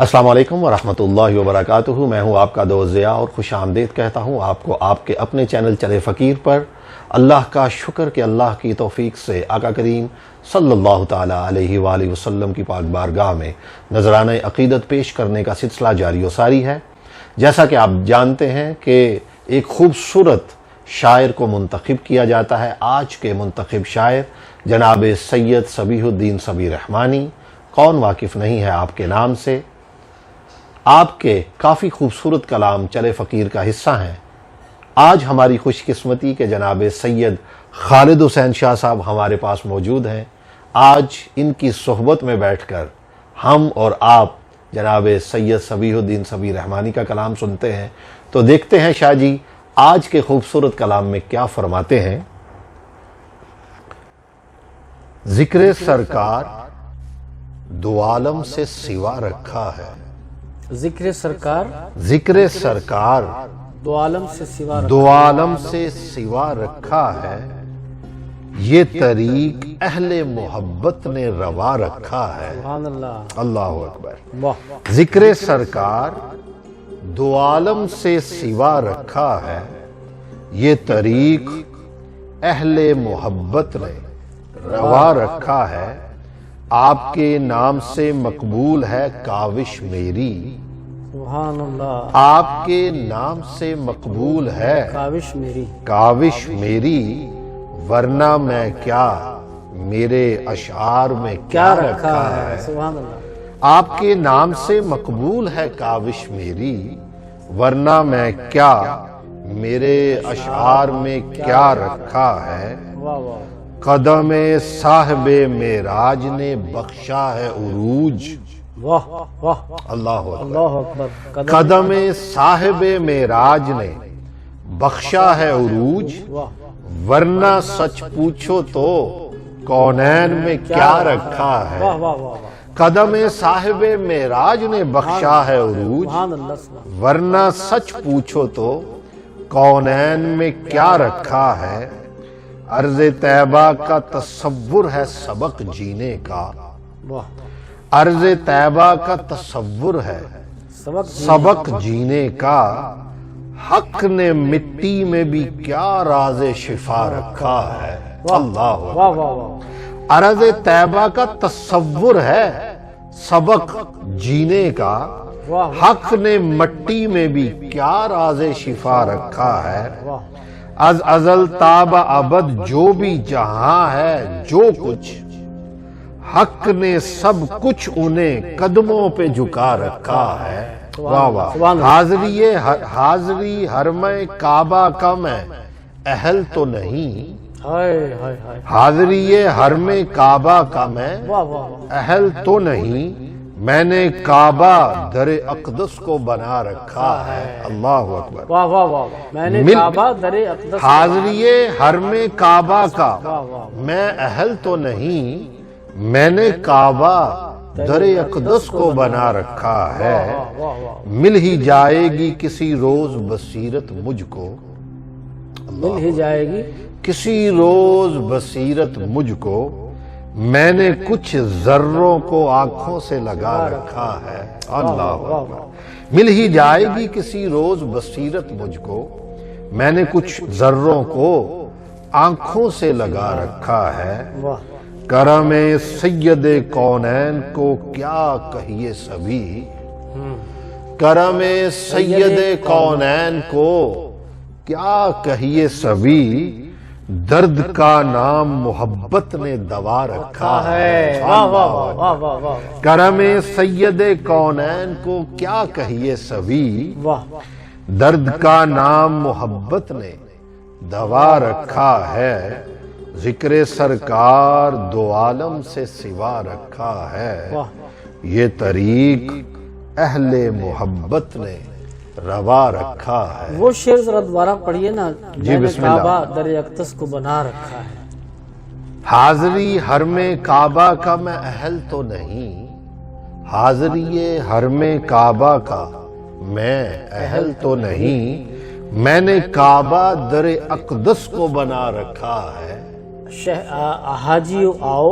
السلام علیکم ورحمۃ اللہ وبرکاتہ۔ میں ہوں آپ کا دوست ضیاء اور خوش آمدید کہتا ہوں آپ کو آپ کے اپنے چینل چلے فقیر پر۔ اللہ کا شکر کہ اللہ کی توفیق سے آقا کریم صلی اللہ تعالی علیہ وآلہ وسلم کی پاک بارگاہ میں نذرانہ عقیدت پیش کرنے کا سلسلہ جاری و ساری ہے۔ جیسا کہ آپ جانتے ہیں کہ ایک خوبصورت شاعر کو منتخب کیا جاتا ہے۔ آج کے منتخب شاعر جناب سید صبیح الدین صبی رحمانی۔ کون واقف نہیں ہے آپ کے نام سے؟ آپ کے کافی خوبصورت کلام چلے فقیر کا حصہ ہیں۔ آج ہماری خوش قسمتی کہ جناب سید خالد حسین شاہ صاحب ہمارے پاس موجود ہیں۔ آج ان کی صحبت میں بیٹھ کر ہم اور آپ جناب سید صبیح الدین صبی رحمانی کا کلام سنتے ہیں، تو دیکھتے ہیں شاہ جی آج کے خوبصورت کلام میں کیا فرماتے ہیں۔ ذکر سرکار دو عالم سے سوا رکھا ہے، ذکر سرکار دو عالم سے سوا رکھا ہے، یہ طریق اہل محبت نے روا رکھا ہے۔ سبحان اللہ، اللہ اکبر۔ واہ، ذکر سرکار دو عالم سے سوا رکھا ہے، یہ طریق اہل محبت نے روا رکھا ہے۔ آپ کے نام سے مقبول ہے کاوش میری، سبحان اللہ، آپ کے نام سے مقبول ہے کاوش میری، ورنہ میں کیا میرے اشعار میں کیا رکھا ہے۔ سبحان اللہ، آپ کے نام سے مقبول ہے کاوش میری، ورنہ میں کیا میرے اشعار میں کیا رکھا ہے۔ واہ واہ، قدم صاحب معراج نے بخشا ہے عروج، واہ واہ، اللہ اکبر۔ اللہ اکبر، قدم صاحب معراج نے بخشا ہے عروج، واہ، ورنہ سچ پوچھو تو کونین میں کیا رکھا ہے۔ واہ واہ واہ، قدم صاحب معراج نے بخشا ہے عروج، سبحان اللہ، سبحان ورنہ سچ پوچھو تو کونین میں کیا رکھا ہے۔ عرض طیبہ کا تصور ہے سبق جینے کا، واہ، عرض طیبہ کا تصور ہے سبق جینے کا، حق نے مٹی میں بھی کیا راز شفا رکھا ہے۔ اللہ واہ واہ واہ، عرض طیبہ کا تصور ہے سبق جینے کا، حق نے مٹی میں بھی کیا راز شفا رکھا ہے۔ واہ، از ازل تاب ابد جو بھی جہاں ہے جو کچھ، حق نے سب کچھ انہیں قدموں پہ جھکا رکھا ہے۔ واہ واہ، حاضری حرم کعبہ کا میں اہل تو نہیں، ہائے ہائے ہائے، حاضری حرم کعبہ کا میں واہ واہ واہ، اہل تو نہیں، میں نے کعبہ در اقدس کو بنا رکھا ہے۔ اللہ اکبر۔ واہ واہ واہ، میں نے کعبہ در اقدس، حاضری حرم کعبہ کا میں اہل تو نہیں، میں نے کعبہ در اقدس کو بنا رکھا ہے۔ واہ واہ، مل ہی جائے گی کسی روز بصیرت مجھ کو، مل ہی جائے گی، کسی روز بصیرت مجھ کو، میں نے کچھ ذروں کو آنکھوں سے لگا رکھا ہے۔ اللہ اکبر۔ مل ہی جائے گی کسی روز بصیرت مجھ کو، میں نے کچھ ذروں کو آنکھوں سے لگا رکھا ہے۔ واہ، کرم سید کونین کو کیا کہیے سبھی، کرم سید کونین کو کیا کہیے سبھی، درد کا نام محبت نے دوا رکھا ہے۔ واہ واہ واہ واہ واہ، کرم سید کونین کو کیا کہیے سبھی، واہ، درد کا نام محبت نے دوا رکھا ہے۔ ذکر سرکار دو عالم سے سوا رکھا ہے، واہ، یہ طریق اہل محبت نے روا رکھا ہے۔ وہ شعر ذرا دوبارہ پڑھیے نا۔ جی، میں نے بسم اللہ۔ کعبہ در اقدس کو بنا رکھا ہے، حاضری حرم کعبہ کا میں اہل تو نہیں، حاضری حرم کعبہ کا میں اہل تو نہیں، میں نے کعبہ در اقدس کو بنا رکھا ہے۔ حاجیو آؤ،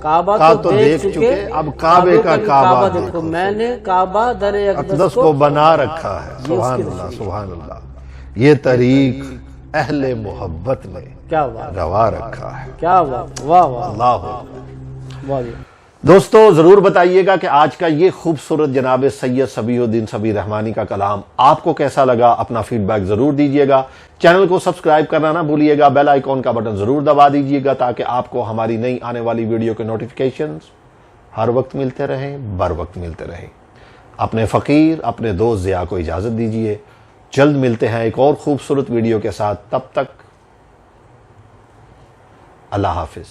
کعبہ کا تو دیکھ چکے، اب کعبے کا بھی کعبہ دیکھو، میں نے کعبہ در اقدس اقدس کو بنا رکھا ہے۔ سبحان اللہ سبحان اللہ، یہ طریق اہل محبت نے کیا بات، روا رکھا ہے۔ کیا بات، واہ واہ اللہ اکبر۔ واہ۔ دوستو ضرور بتائیے گا کہ آج کا یہ خوبصورت جناب سید صبیح الدین صبیح رحمانی کا کلام آپ کو کیسا لگا، اپنا فیڈ بیک ضرور دیجیے گا۔ چینل کو سبسکرائب کرنا نہ بھولیے گا، بیل آئیکن کا بٹن ضرور دبا دیجیے گا تاکہ آپ کو ہماری نئی آنے والی ویڈیو کے نوٹیفیکیشنز ہر وقت ملتے رہیں، بر وقت ملتے رہیں۔ اپنے فقیر، اپنے دوست ضیاء کو اجازت دیجیے، جلد ملتے ہیں ایک اور خوبصورت ویڈیو کے ساتھ، تب تک اللہ حافظ۔